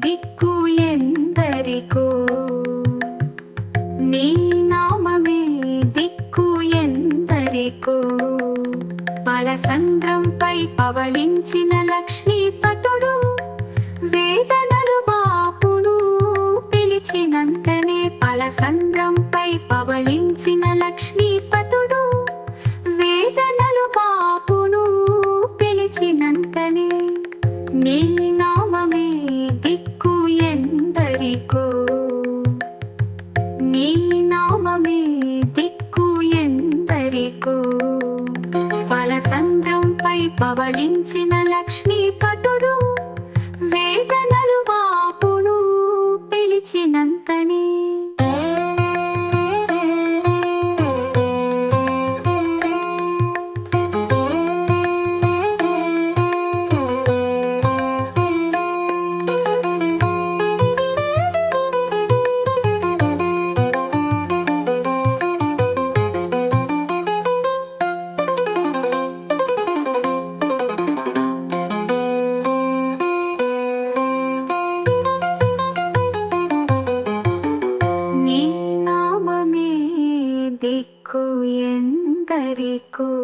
దిక్కు ఎందరికో, నీ నామమే దిక్కు ఎందరికో. పలసంద్రంపై పవళించిన లక్ష్మీపతుడు వేదనలు బాపును పిలిచినంతనే. పలసంద్రంపై పవళించిన లక్ష్మీపతుడు వేదనలు బాపును పిలిచినంతనే. నీ నామమే దిక్కు ఎందరికో, నీ నామమే దిక్కు ఎందరికో. పలసంద్రంపై పవళించిన లక్ష్మీపతుడు వేదనలు బాపును పిలిచినంతనే. నీ నామమే దిక్కు ఎందరికో.